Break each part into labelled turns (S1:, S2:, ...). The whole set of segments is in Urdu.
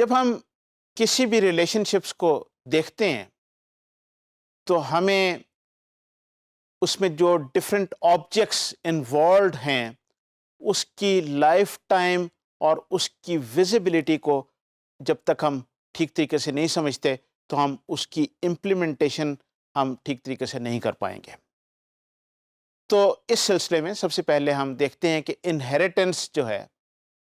S1: جب ہم کسی بھی ریلیشن شپس کو دیکھتے ہیں تو ہمیں اس میں جو ڈفرینٹ آبجیکٹس انوالوڈ ہیں اس کی لائف ٹائم اور اس کی ویزیبلٹی کو جب تک ہم ٹھیک طریقے سے نہیں سمجھتے تو ہم اس کی امپلیمنٹیشن ہم ٹھیک طریقے سے نہیں کر پائیں گے. تو اس سلسلے میں سب سے پہلے ہم دیکھتے ہیں کہ انہیریٹنس جو ہے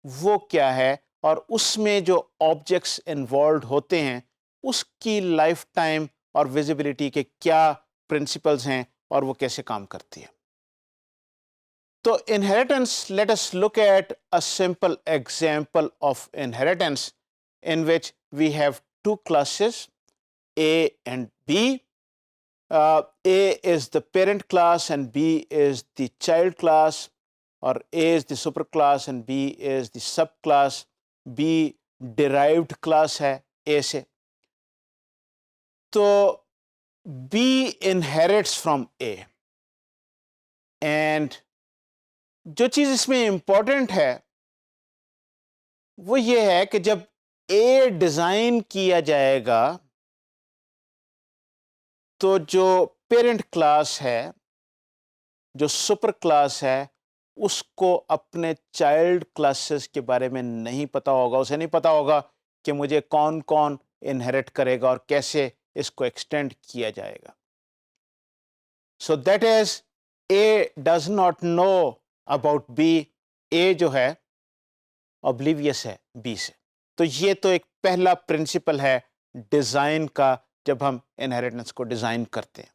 S1: وہ کیا ہے اور اس میں جو آبجیکٹس انوالوڈ ہوتے ہیں اس کی لائف ٹائم اور ویزیبلٹی کے کیا پرنسپلز ہیں اور وہ کیسے کام کرتی ہے. تو inheritance, let us look at a simple example of inheritance in which we have two classes, A and B. A is the parent class and B is the child class, or A is the superclass and B is the subclass. B derived class ہے A سے. تو B inherits from A. And جو چیز اس میں امپورٹنٹ ہے وہ یہ ہے کہ جب اے ڈیزائن کیا جائے گا تو جو پیرنٹ کلاس ہے جو سپر کلاس ہے اس کو اپنے چائلڈ کلاسز کے بارے میں نہیں پتا ہوگا. اسے نہیں پتا ہوگا کہ مجھے کون کون انہیریٹ کرے گا اور کیسے اس کو ایکسٹینڈ کیا جائے گا. So that is A does not know about B. A جو ہے اوبلیویس ہے بی سے. تو یہ تو ایک پہلا پرنسپل ہے ڈیزائن کا جب ہم انہیریٹنس کو ڈیزائن کرتے ہیں.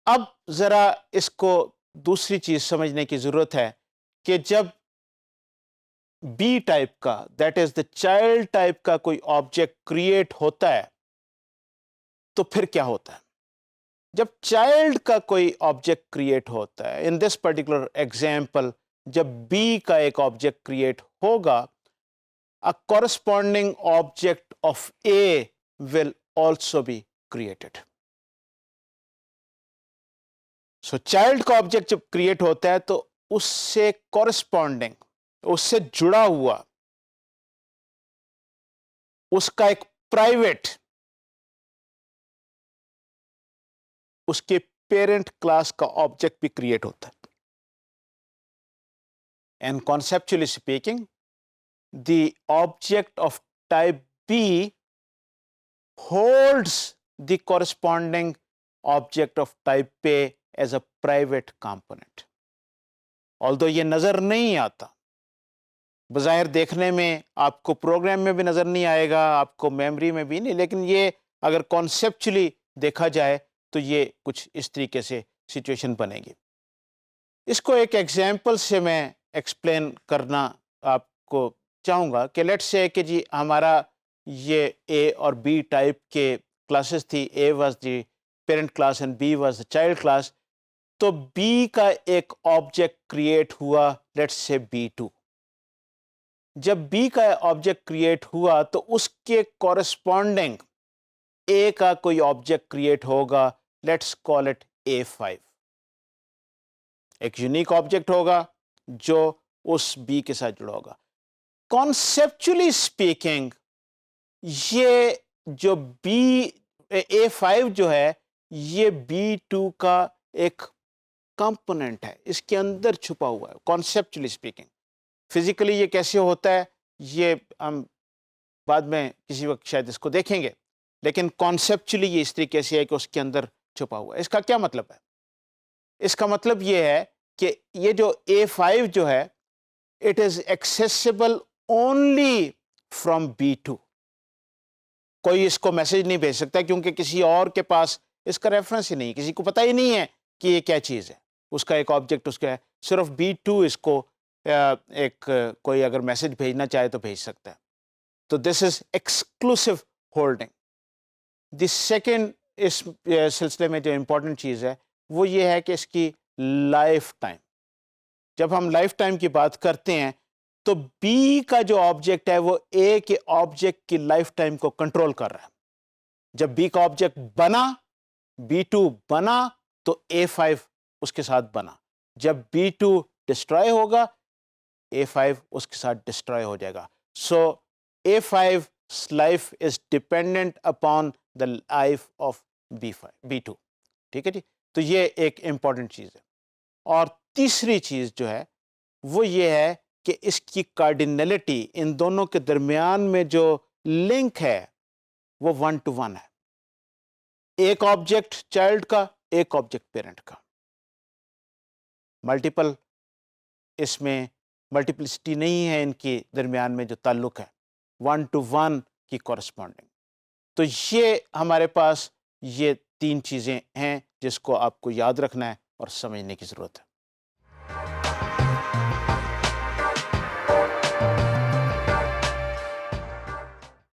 S1: اب ذرا اس کو دوسری چیز سمجھنے کی ضرورت ہے کہ جب بی ٹائپ کا that is the child type کا کوئی آبجیکٹ کریٹ ہوتا ہے تو پھر کیا ہوتا ہے. جب چائلڈ کا کوئی آبجیکٹ کریٹ ہوتا ہے ان دس پرٹیکولر ایگزامپل جب بی کا ایک آبجیکٹ کریٹ ہوگا a corresponding object of A will also be created. So child کا آبجیکٹ جب کریٹ ہوتا ہے تو اس سے کورسپونڈنگ اس سے جڑا ہوا اس کا ایک پرائیویٹ اس کے پیرنٹ کلاس کا آبجیکٹ بھی کریٹ ہوتا ہے. And conceptually speaking, the object of type B holds the corresponding object of type A as a private component. Although یہ نظر نہیں آتا, بظاہر دیکھنے میں آپ کو پروگرام میں بھی نظر نہیں آئے گا, آپ کو میموری میں بھی نہیں, لیکن یہ اگر کانسیپچولی دیکھا جائے تو یہ کچھ اس طریقے سے سچویشن بنے گی. اس کو ایک ایگزامپل سے میں ایکسپلین کرنا آپ کو چاہوں گا کہ لیٹس سے کہ جی ہمارا یہ اے اور بی ٹائپ کے کلاسز تھی. A was the parent class and B was the child class. تو بی کا ایک آبجیکٹ کریٹ ہوا لیٹس سے B2. جب بی کا آبجیکٹ کریٹ ہوا تو اس کے کورسپونڈنگ اے کا کوئی آبجیکٹ کریٹ ہوگا لیٹس کال اٹ A5. ایک یونیک آبجیکٹ ہوگا جو اس بی کے ساتھ جڑا ہوگا. کانسیپچولی اسپیکنگ یہ جو A5 جو ہے یہ B2 کا ایک کمپوننٹ ہے, اس کے اندر چھپا ہوا ہے. کانسیپچولی اسپیکنگ فزیکلی یہ کیسے ہوتا ہے یہ ہم بعد میں کسی وقت شاید اس کو دیکھیں گے, لیکن کانسیپچولی یہ اس طریقے سے ہے کہ اس کے اندر چھپا ہوا ہے. اس کا کیا مطلب ہے؟ اس کا مطلب یہ ہے کہ یہ جو A5 جو ہے it is accessible only from B2. کوئی اس کو میسج نہیں بھیج سکتا کیونکہ کسی اور کے پاس اس کا ریفرنس ہی نہیں, کسی کو پتہ ہی نہیں ہے کہ یہ کیا چیز ہے. اس کا ایک آبجیکٹ اس کا ہے, صرف B2 اس کو ایک کوئی اگر میسج بھیجنا چاہے تو بھیج سکتا ہے. تو دس از ایکسکلوسیو ہولڈنگ. دی سیکنڈ اس سلسلے میں جو امپورٹنٹ چیز ہے وہ یہ ہے کہ اس کی لائف ٹائم. جب ہم لائف ٹائم کی بات کرتے ہیں تو بی کا جو آبجیکٹ ہے وہ اے کے آبجیکٹ کی لائف ٹائم کو کنٹرول کر رہا ہے. جب بی کا آبجیکٹ بنا B2 بنا تو A5 اس کے ساتھ بنا. جب B2 ڈسٹرائے ہوگا A5 اس کے ساتھ ڈسٹرائے ہو جائے گا. سو A5's life is dependent upon the life of B5, B2. ٹھیک ہے جی. تو یہ ایک امپورٹنٹ چیز ہے. اور تیسری چیز جو ہے وہ یہ ہے کہ اس کی کارڈینلٹی ان دونوں کے درمیان میں جو لنک ہے وہ 1 to 1 ہے. ایک آبجیکٹ چائلڈ کا، ایک آبجیکٹ پیرنٹ کا. ملٹیپل اس میں ملٹیپلسٹی نہیں ہے ان کے درمیان میں جو تعلق ہے 1 to 1 کی کورسپونڈنگ. تو یہ ہمارے پاس یہ 3 چیزیں ہیں جس کو آپ کو یاد رکھنا ہے اور سمجھنے کی ضرورت ہے.